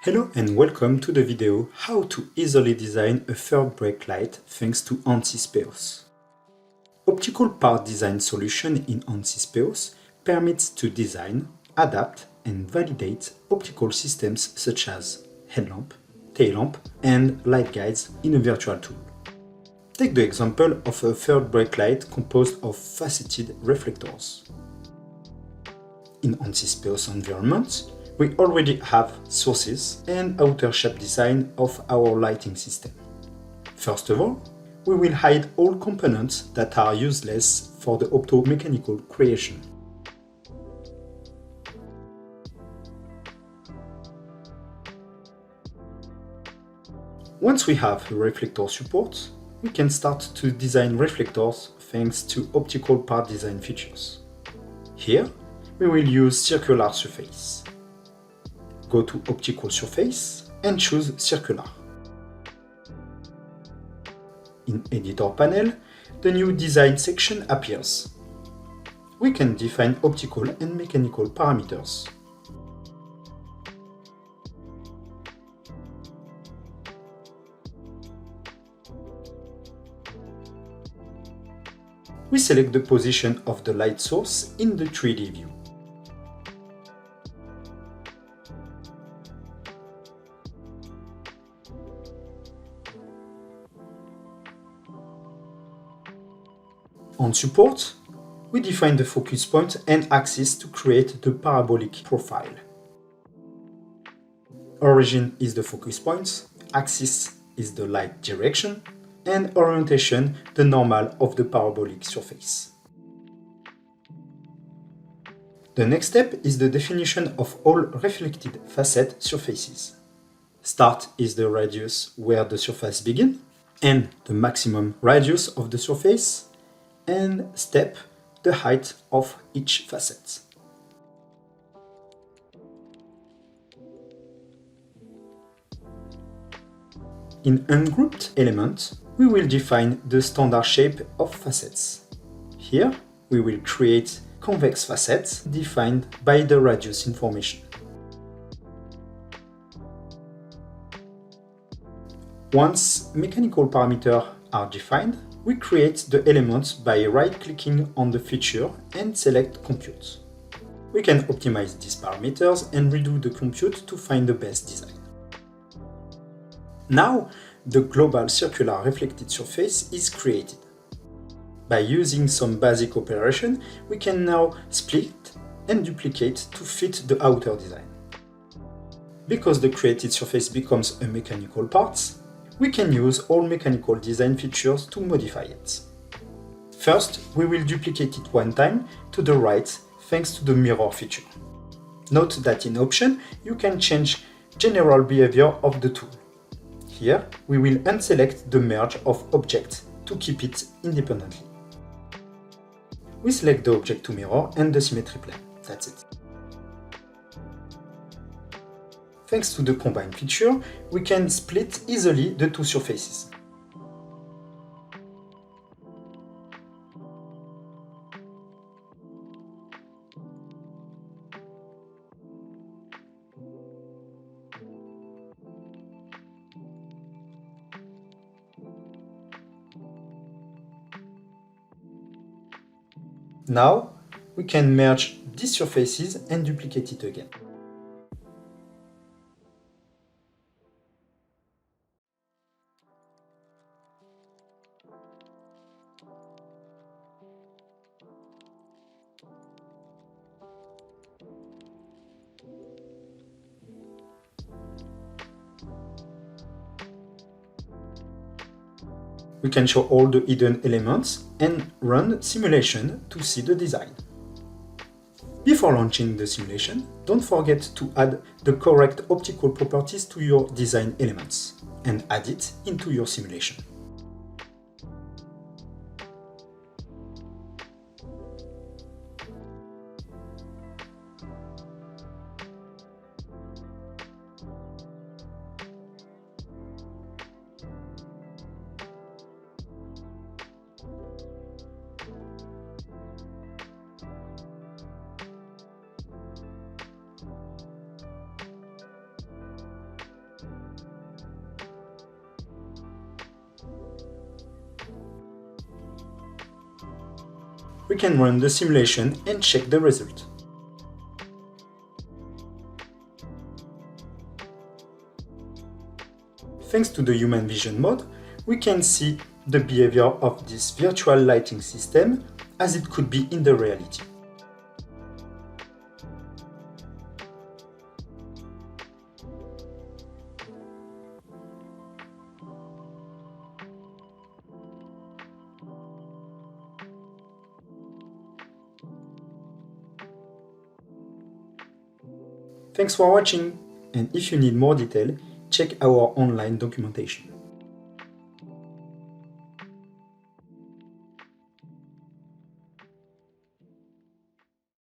Hello and welcome to the video how to easily design a third brake light thanks to ANSYS Speos. Optical part design solution in ANSYS Speos permits to design, adapt and validate optical systems such as headlamp, tail lamp and light guides in a virtual tool. Take the example of a third brake light composed of faceted reflectors. In ANSYS Speos environment, we already have sources and outer shape design of our lighting system. First of all, we will hide all components that are useless for the optomechanical creation. Once we have a reflector support, we can start to design reflectors thanks to optical part design features. Here, we will use circular surface. Go to Optical Surface and choose Circular. In Editor panel, the new Design section appears. We can define optical and mechanical parameters. We select the position of the light source in the 3D view. On support, we define the focus point and axis to create the parabolic profile. Origin is the focus point, axis is the light direction, and orientation the normal of the parabolic surface. The next step is the definition of all reflected facet surfaces. Start is the radius where the surface begins, and the maximum radius of the surface, and step the height of each facet. In ungrouped element, we will define the standard shape of facets. Here, we will create convex facets defined by the radius information. Once mechanical parameters are defined, we create the elements by right-clicking on the feature and select Compute. We can optimize these parameters and redo the compute to find the best design. Now, the global circular reflected surface is created. By using some basic operation, we can now split and duplicate to fit the outer design. Because the created surface becomes a mechanical part, we can use all mechanical design features to modify it. First, we will duplicate it one time to the right thanks to the mirror feature. Note that in Option, you can change general behavior of the tool. Here, we will unselect the merge of object to keep it independently. We select the object to mirror and the symmetry plane. That's it. Thanks to the Combine feature, we can split easily the two surfaces. Now, we can merge these surfaces and duplicate it again. We can show all the hidden elements and run simulation to see the design. Before launching the simulation, don't forget to add the correct optical properties to your design elements and add it into your simulation. we can run the simulation and check the result. Thanks to the human vision mode, we can see the behavior of this virtual lighting system as it could be in the reality. Thanks for watching, and if you need more detail, check our online documentation.